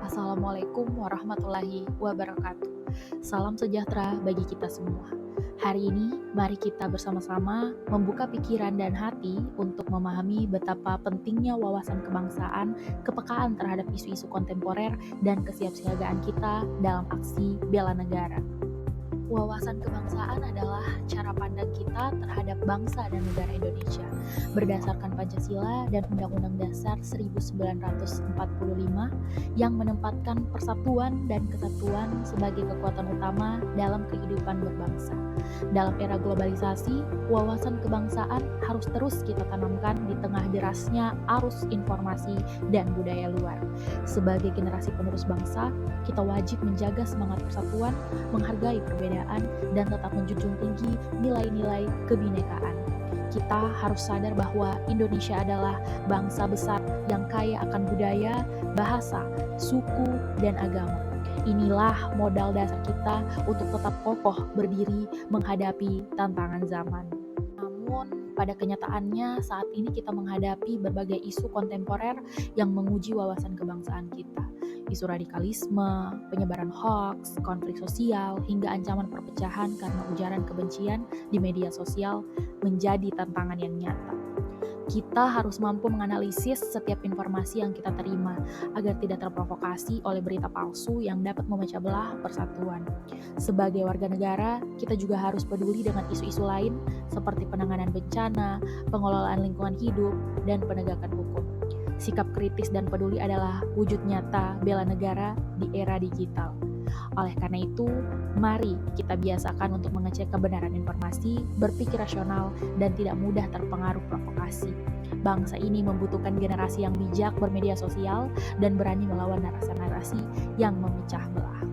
Assalamualaikum warahmatullahi wabarakatuh. Salam sejahtera bagi kita semua. Hari ini, mari kita bersama-sama membuka pikiran dan hati untuk memahami betapa pentingnya wawasan kebangsaan, kepekaan terhadap isu-isu kontemporer, dan kesiapsiagaan kita dalam aksi bela negara. Wawasan kebangsaan adalah cara pandang kita terhadap bangsa dan negara Indonesia berdasarkan Pancasila dan Undang-Undang Dasar 1945 yang menempatkan persatuan dan kesatuan sebagai kekuatan utama dalam kehidupan berbangsa. Dalam era globalisasi, wawasan kebangsaan harus terus kita tanamkan di tengah derasnya arus informasi dan budaya luar. Sebagai generasi penerus bangsa, kita wajib menjaga semangat persatuan, menghargai perbedaan, dan tetap menjunjung tinggi nilai-nilai kebinekaan. Kita harus sadar bahwa Indonesia adalah bangsa besar yang kaya akan budaya, bahasa, suku, dan agama. Inilah modal dasar kita untuk tetap kokoh berdiri menghadapi tantangan zaman. Namun, pada kenyataannya saat ini kita menghadapi berbagai isu kontemporer yang menguji wawasan kebangsaan kita. Isu radikalisme, penyebaran hoaks, konflik sosial, hingga ancaman perpecahan karena ujaran kebencian di media sosial menjadi tantangan yang nyata. Kita harus mampu menganalisis setiap informasi yang kita terima agar tidak terprovokasi oleh berita palsu yang dapat memecah belah persatuan. Sebagai warga negara, kita juga harus peduli dengan isu-isu lain seperti penanganan bencana, pengelolaan lingkungan hidup, dan penegakan hukum. Sikap kritis dan peduli adalah wujud nyata bela negara di era digital. Oleh karena itu, mari kita biasakan untuk mengecek kebenaran informasi, berpikir rasional, dan tidak mudah terpengaruh provokasi. Bangsa ini membutuhkan generasi yang bijak bermedia sosial dan berani melawan narasi-narasi yang memecah belah.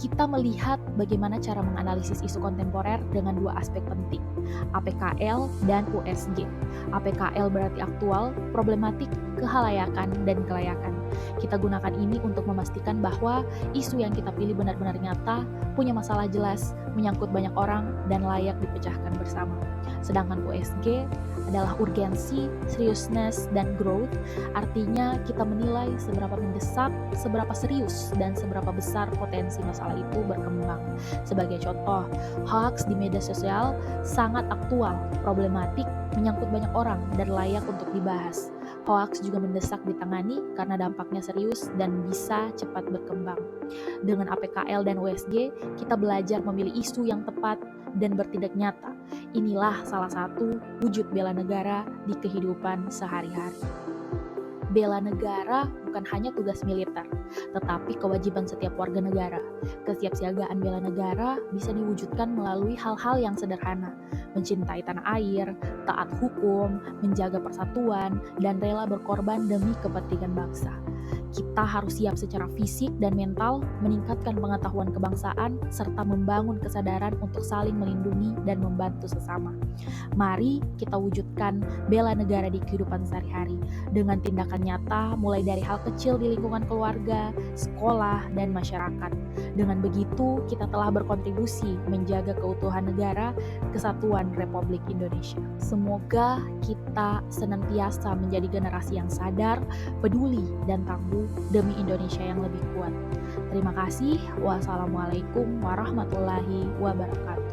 Kita melihat bagaimana cara menganalisis isu kontemporer dengan dua aspek penting, APKL dan USG. APKL berarti aktual, problematik, kehalayakan, dan kelayakan. Kita gunakan ini untuk memastikan bahwa isu yang kita pilih benar-benar nyata, punya masalah jelas, menyangkut banyak orang, dan layak dipecahkan bersama. Sedangkan USG adalah urgensi, seriousness, dan growth, artinya kita menilai seberapa mendesak, seberapa serius, dan seberapa besar potensi masalah itu berkembang. Sebagai contoh, hoax di media sosial sangat aktual, problematik, menyangkut banyak orang, dan layak untuk dibahas. Hoax juga mendesak ditangani karena dampaknya serius dan bisa cepat berkembang. Dengan APKL dan USG, kita belajar memilih isu yang tepat dan bertindak nyata. Inilah salah satu wujud bela negara di kehidupan sehari-hari. Bela negara bukan hanya tugas militer, tetapi kewajiban setiap warga negara. Kesiapsiagaan bela negara bisa diwujudkan melalui hal-hal yang sederhana, mencintai tanah air, taat hukum, menjaga persatuan, dan rela berkorban demi kepentingan bangsa. Kita harus siap secara fisik dan mental, meningkatkan pengetahuan kebangsaan, serta membangun kesadaran untuk saling melindungi dan membantu sesama. Mari kita wujudkan bela negara di kehidupan sehari-hari dengan tindakan nyata mulai dari hal kecil di lingkungan keluarga, sekolah, dan masyarakat. Dengan begitu, kita telah berkontribusi menjaga keutuhan negara, kesatuan Republik Indonesia. Semoga kita senantiasa menjadi generasi yang sadar, peduli, dan tangguh demi Indonesia yang lebih kuat. Terima kasih. Wassalamualaikum warahmatullahi wabarakatuh.